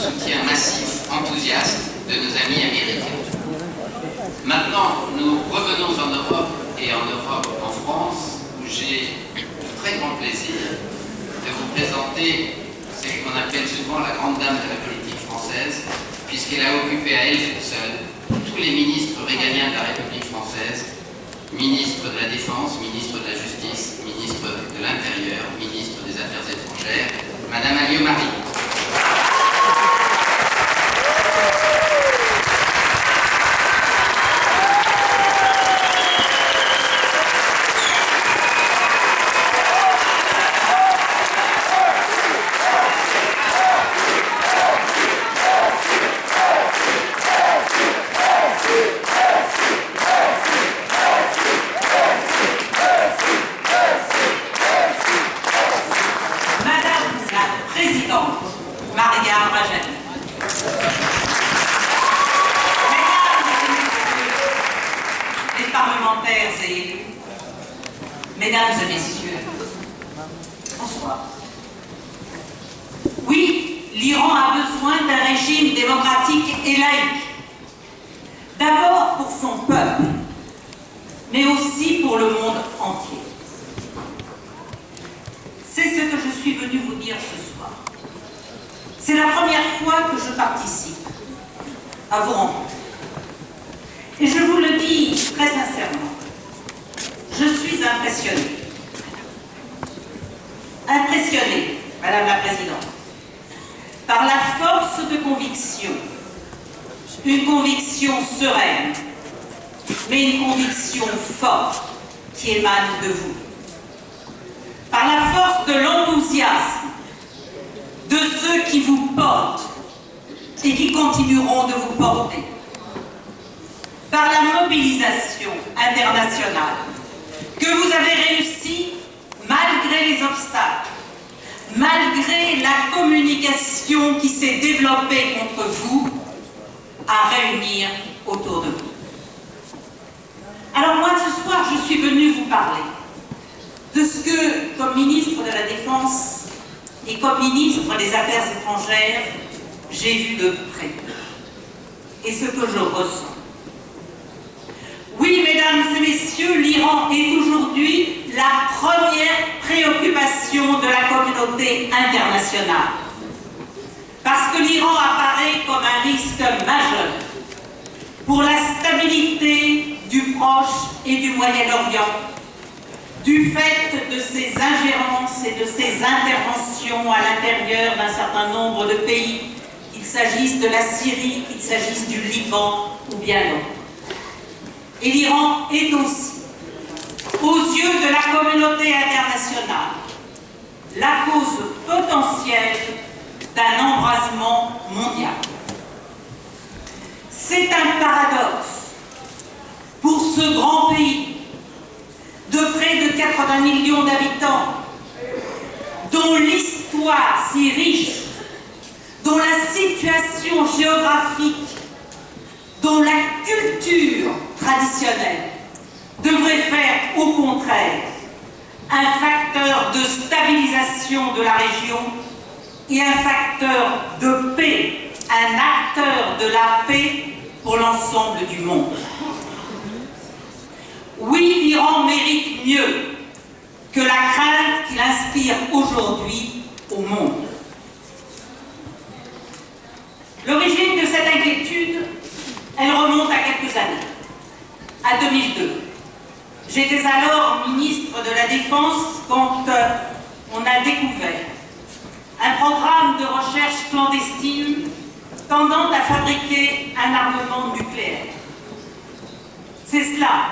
soutien massif, enthousiaste de nos amis américains. Maintenant, nous revenons en Europe et en Europe, en France, où j'ai le très grand plaisir de vous présenter ce qu'on appelle souvent la grande dame de la politique française, puisqu'elle a occupé à elle toute seule tous les ministres régaliens de la République française, ministre de la Défense, ministre de la Justice, ministre de l'Intérieur, ministre des Affaires étrangères, Madame Alliot-Marie. Mesdames et messieurs, bonsoir. Oui, l'Iran a besoin d'un régime démocratique et laïque. D'abord pour son peuple, mais aussi pour le monde entier. C'est ce que je suis venue vous dire ce soir. C'est la première fois que je participe à vos rencontres. Et je vous le dis très sincèrement. Je suis impressionnée. Impressionnée, Madame la Présidente, par la force de conviction, une conviction sereine, mais une conviction forte qui émane de vous. Par la force de l'enthousiasme de ceux qui vous portent et qui continueront de vous porter. Par la mobilisation internationale que vous avez réussi malgré les obstacles, malgré la communication qui s'est développée contre vous, à réunir autour de vous. Alors moi, ce soir, je suis venue vous parler de ce que, comme ministre de la Défense et comme ministre des Affaires étrangères, j'ai vu de près et ce que je ressens. Oui, mesdames et messieurs, l'Iran est aujourd'hui la première préoccupation de la communauté internationale. Parce que l'Iran apparaît comme un risque majeur pour la stabilité du Proche et du Moyen-Orient, du fait de ses ingérences et de ses interventions à l'intérieur d'un certain nombre de pays, qu'il s'agisse de la Syrie, qu'il s'agisse du Liban ou bien d'autres. Et l'Iran est aussi, aux yeux de la communauté internationale, la cause potentielle d'un embrasement mondial. C'est un paradoxe pour ce grand pays de près de 80 millions d'habitants, dont l'histoire si riche, dont la situation géographique, dont la culture traditionnelle devrait faire au contraire un facteur de stabilisation de la région et un facteur de paix, un acteur de la paix pour l'ensemble du monde. Oui, l'Iran mérite mieux que la crainte qu'il inspire aujourd'hui au monde. L'origine de cette inquiétude, elle remonte à quelques années, à 2002. J'étais alors ministre de la Défense quand on a découvert un programme de recherche clandestine tendant à fabriquer un armement nucléaire. C'est cela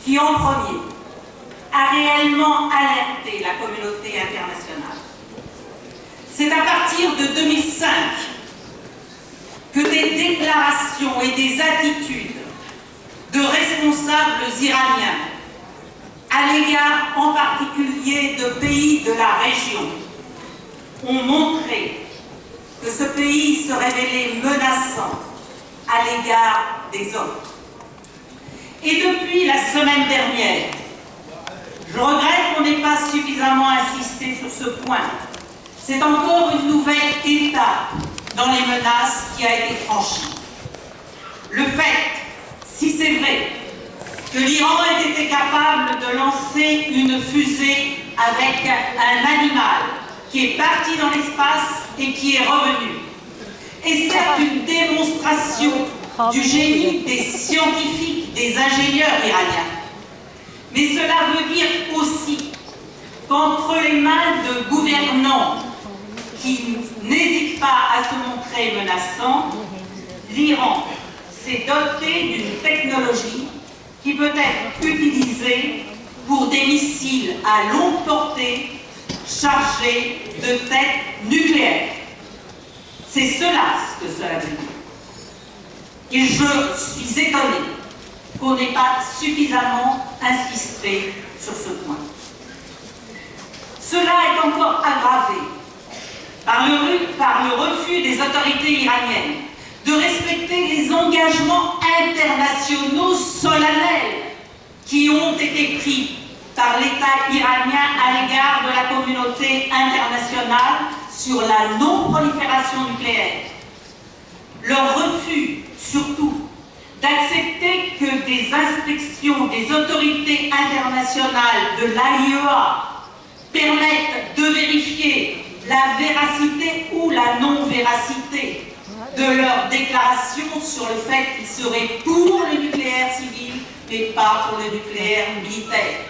qui, en premier, a réellement alerté la communauté internationale. C'est à partir de 2005 que des déclarations et des attitudes de responsables iraniens, à l'égard en particulier de pays de la région, ont montré que ce pays se révélait menaçant à l'égard des autres. Et depuis la semaine dernière, je regrette qu'on n'ait pas suffisamment insisté sur ce point. C'est encore une nouvelle étape dans les menaces qui a été franchie. Le fait, si c'est vrai, que l'Iran ait été capable de lancer une fusée avec un animal qui est parti dans l'espace et qui est revenu, est certes une démonstration du génie des scientifiques, des ingénieurs iraniens. Mais cela veut dire aussi qu'entre les mains de gouvernants qui n'hésitent pas à se montrer menaçants, l'Iran s'est doté d'une technologie qui peut être utilisée pour des missiles à longue portée chargés de têtes nucléaires. C'est cela ce que cela veut dire. Et je suis étonnée qu'on n'ait pas suffisamment insisté sur ce point. Cela est encore aggravé par le refus des autorités iraniennes de respecter les engagements internationaux solennels qui ont été pris par l'État iranien à l'égard de la communauté internationale sur la non-prolifération nucléaire. Leur refus, surtout, d'accepter que des inspections des autorités internationales de l'AIEA permettent de vérifier la véracité ou la non-véracité de leurs déclarations sur le fait qu'ils seraient pour le nucléaire civil, mais pas pour le nucléaire militaire.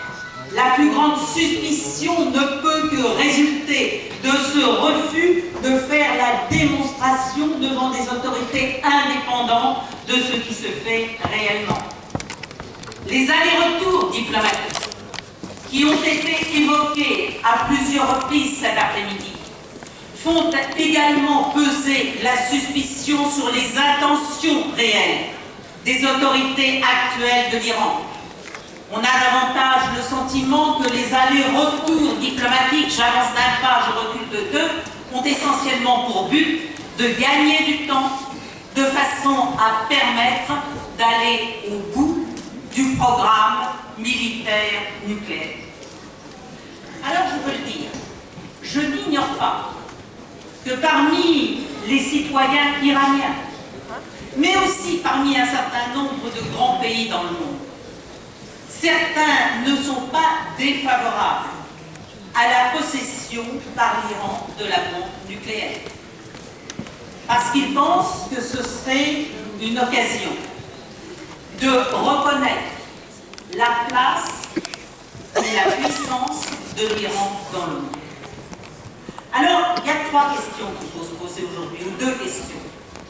La plus grande suspicion ne peut que résulter de ce refus de faire la démonstration devant des autorités indépendantes de ce qui se fait réellement. Les allers-retours diplomatiques qui ont été évoqués à plusieurs reprises cet après-midi font également peser la suspicion sur les intentions réelles des autorités actuelles de l'Iran. On a davantage le sentiment que les allers-retours diplomatiques, j'avance d'un pas, je recule de deux, ont essentiellement pour but de gagner du temps de façon à permettre d'aller au bout du programme militaire nucléaire. Alors je veux le dire, je n'ignore pas que parmi les citoyens iraniens, mais aussi parmi un certain nombre de grands pays dans le monde, certains ne sont pas défavorables à la possession par l'Iran de la bombe nucléaire. Parce qu'ils pensent que ce serait une occasion de reconnaître la place et la puissance de l'Iran dans le monde. Alors, il y a trois questions qu'il faut se poser aujourd'hui, ou deux questions.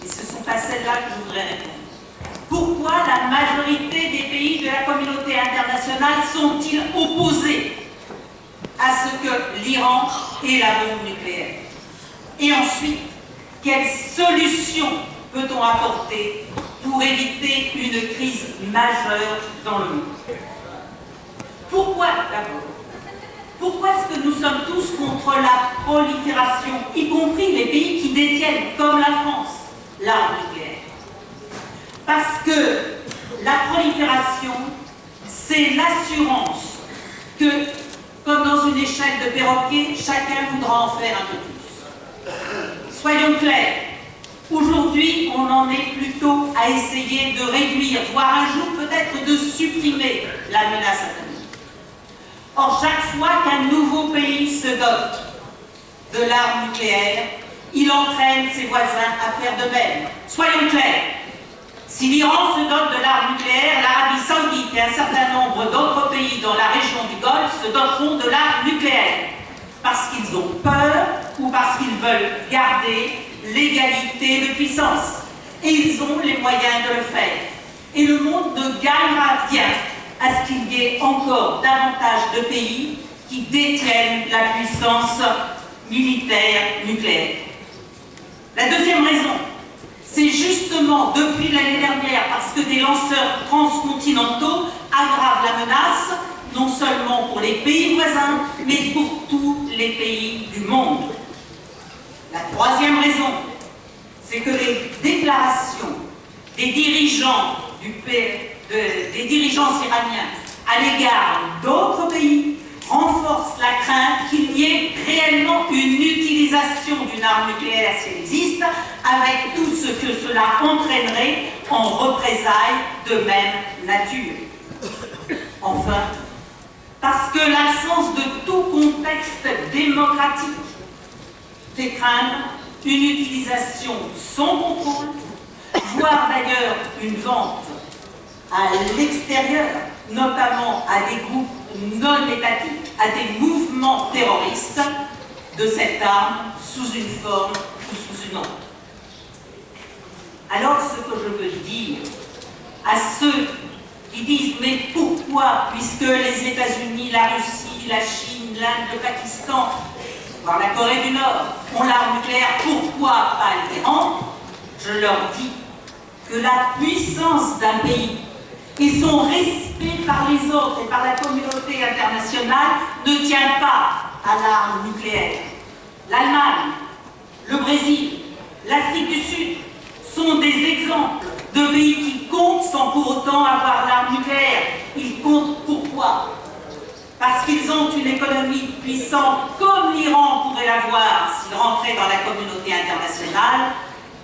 Et ce ne sont pas celles-là que je voudrais répondre. Pourquoi la majorité des pays de la communauté internationale sont-ils opposés à ce que l'Iran ait la bombe nucléaire? Et ensuite, quelles solutions peut-on apporter pour éviter une crise majeure dans le monde? Pourquoi d'abord? Pourquoi est-ce que nous sommes tous contre la prolifération, y compris les pays qui détiennent, comme la France, l'arme nucléaire? Parce que la prolifération, c'est l'assurance que, comme dans une échelle de perroquet, chacun voudra en faire un peu plus. Soyons clairs, aujourd'hui, on en est plutôt à essayer de réduire, voire un jour peut-être de supprimer la menace atomique. Or, chaque fois qu'un nouveau pays se dote de l'arme nucléaire, il entraîne ses voisins à faire de même. Soyons clairs. Si l'Iran se dote de l'arme nucléaire, l'Arabie Saoudite et un certain nombre d'autres pays dans la région du Golfe se doteront de l'arme nucléaire parce qu'ils ont peur ou parce qu'ils veulent garder l'égalité de puissance. Et ils ont les moyens de le faire. Et le monde ne gagnera rien à ce qu'il y ait encore davantage de pays qui détiennent la puissance militaire nucléaire. La deuxième raison, c'est justement depuis l'année dernière parce que des lanceurs transcontinentaux aggravent la menace, non seulement pour les pays voisins, mais pour tous les pays du monde. La troisième raison, c'est que les déclarations des dirigeants des dirigeants iraniens à l'égard d'autres pays renforcent la crainte qu'il y ait réellement une utilisation d'une arme nucléaire, si elle existe, avec tout ce que cela entraînerait en représailles de même nature. Enfin, parce que l'absence de tout contexte démocratique fait craindre une utilisation sans contrôle, voire d'ailleurs une vente à l'extérieur, notamment à des groupes non étatiques, à des mouvements terroristes, de cette arme sous une forme ou sous une autre. Alors ce que je veux dire à ceux qui disent « mais pourquoi, puisque les États-Unis, la Russie, la Chine, l'Inde, le Pakistan, voire la Corée du Nord ont l'arme nucléaire, pourquoi pas l'Iran ?» Je leur dis que la puissance d'un pays et son respect par les autres et par la communauté internationale ne tient pas à l'arme nucléaire. L'Allemagne, le Brésil, l'Afrique du Sud sont des exemples de pays qui comptent sans pour autant avoir l'arme nucléaire. Ils comptent pourquoi? Parce qu'ils ont une économie puissante comme l'Iran pourrait l'avoir s'il rentrait dans la communauté internationale,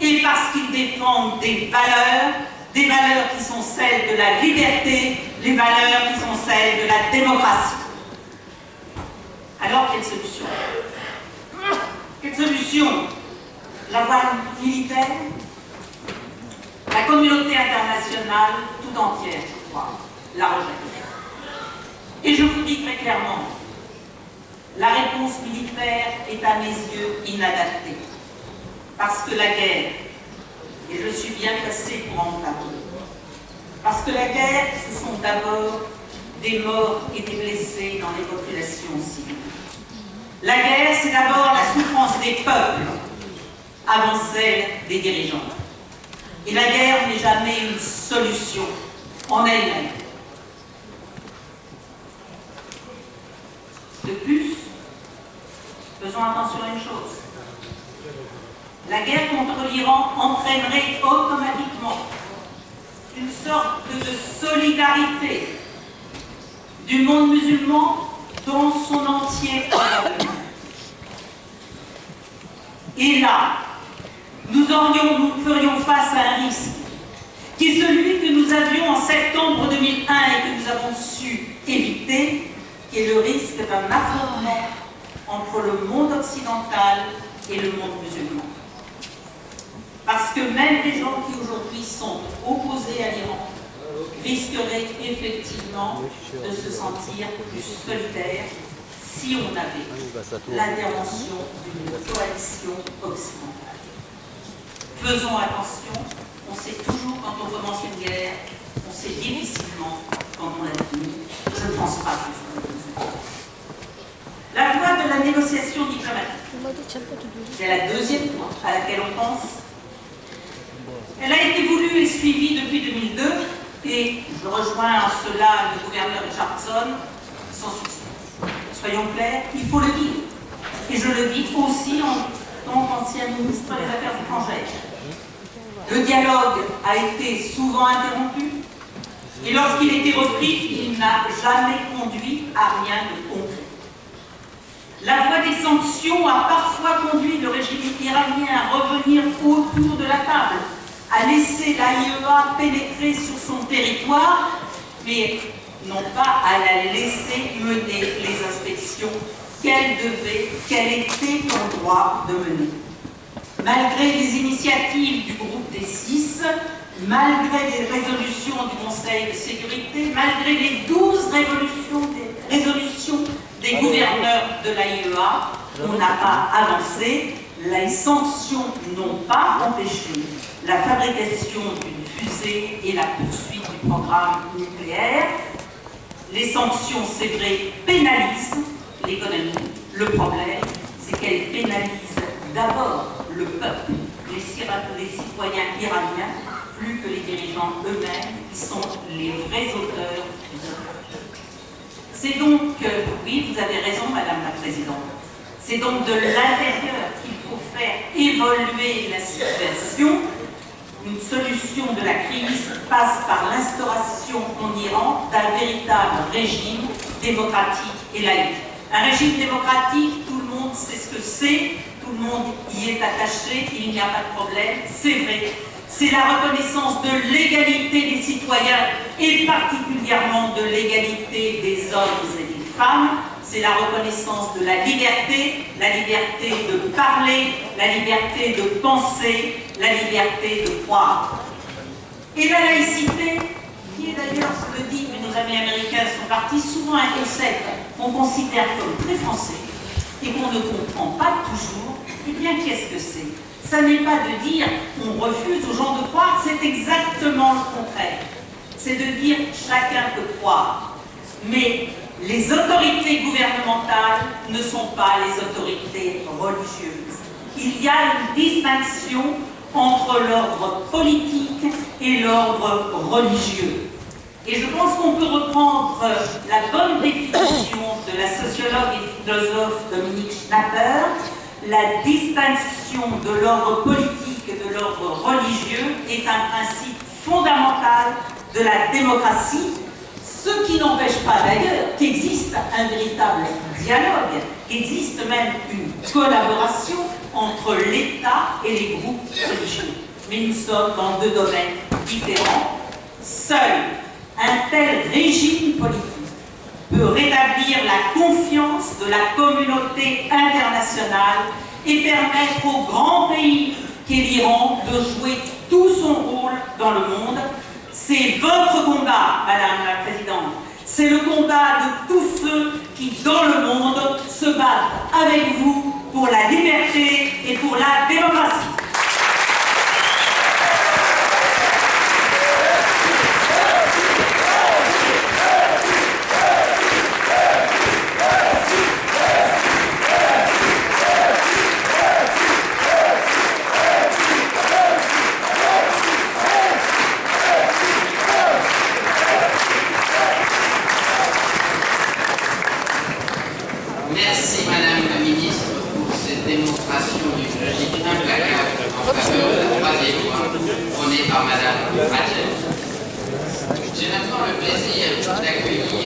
et parce qu'ils défendent des valeurs qui sont celles de la liberté, les valeurs qui sont celles de la démocratie. Alors, quelle solution? Quelle solution? La voie militaire? La communauté internationale tout entière, je crois, la rejette. Et je vous dis très clairement, la réponse militaire est à mes yeux inadaptée. Parce que la guerre, et je suis bien placée pour en parler, parce que la guerre, ce sont d'abord des morts et des blessés dans les populations civiles. La guerre, c'est d'abord la souffrance des peuples avant celle des dirigeants. Et la guerre n'est jamais une solution en elle-même. De plus, faisons attention à une chose. La guerre contre l'Iran entraînerait automatiquement une sorte de solidarité du monde musulman dans son entier probablement. Et là, nous ferions face à un risque qui est celui que nous avions en septembre 2001 et que nous avons su éviter, qui est le risque d'un affrontement entre le monde occidental et le monde musulman. Parce que même les gens qui aujourd'hui sont opposés à l'Iran risqueraient effectivement de se sentir plus solidaires si on avait l'intervention d'une coalition occidentale. Faisons attention, on sait toujours quand on commence une guerre, on sait difficilement quand on l'a fini. Je ne pense pas que ce soit comme ça. La voie de la négociation diplomatique, c'est la deuxième voie à laquelle on pense. Elle a été voulue et suivie depuis 2002, et je rejoins en cela le gouverneur Richardson, sans succès. Soyons clairs, il faut le dire. Et je le dis aussi en tant qu'ancien ministre des Affaires étrangères. Le dialogue a été souvent interrompu, et lorsqu'il a été repris, il n'a jamais conduit à rien de concret. La voie des sanctions a parfois conduit le régime iranien à revenir autour de la table, à laisser l'AIEA pénétrer sur son territoire, mais non pas à la laisser mener les inspections qu'elle était en droit de mener. Malgré les initiatives du groupe des 6, malgré les résolutions du Conseil de sécurité, malgré les 12 résolutions des gouverneurs de l'AIEA, on n'a pas avancé. Les sanctions n'ont pas empêché la fabrication d'une fusée et la poursuite du programme nucléaire. Les sanctions, c'est vrai, pénalisent l'économie. Le problème, c'est qu'elles pénalisent d'abord le peuple, les citoyens iraniens, plus que les dirigeants eux-mêmes, qui sont les vrais auteurs du drame. C'est donc, oui, vous avez raison, Madame la Présidente, c'est donc de l'intérieur qu'il faut faire évoluer la situation. Une solution de la crise passe par l'instauration en Iran d'un véritable régime démocratique et laïque. Un régime démocratique, tout le monde sait ce que c'est, tout tout le monde y est attaché, il n'y a pas de problème, c'est vrai. C'est la reconnaissance de l'égalité des citoyens et particulièrement de l'égalité des hommes et des femmes. C'est la reconnaissance de la liberté de parler, la liberté de penser, la liberté de croire. Et la laïcité, qui est d'ailleurs, je le dis, mais nos amis américains sont partis, souvent un concept qu'on considère comme très français et qu'on ne comprend pas toujours. Eh bien, qu'est-ce que c'est? Ça n'est pas de dire on refuse aux gens de croire, c'est exactement le contraire. C'est de dire chacun peut croire. Mais les autorités gouvernementales ne sont pas les autorités religieuses. Il y a une distinction entre l'ordre politique et l'ordre religieux. Et je pense qu'on peut reprendre la bonne définition de la sociologue et philosophe Dominique Schnapper. La distinction de l'ordre politique et de l'ordre religieux est un principe fondamental de la démocratie, ce qui n'empêche pas d'ailleurs qu'existe un véritable dialogue, qu'existe même une collaboration entre l'État et les groupes religieux. Mais nous sommes dans deux domaines différents. Seul un tel régime politique peut rétablir la confiance de la communauté internationale et permettre au grand pays qu'est l'Iran de jouer tout son rôle dans le monde. C'est votre combat, Madame la Présidente. C'est le combat de tous ceux qui, dans le monde, se battent avec vous pour la liberté et pour la démocratie. Merci Madame la Ministre pour cette démonstration d'une logique implacable en faveur de la troisième voie prônée par Madame Rajel. J'ai maintenant le plaisir d'accueillir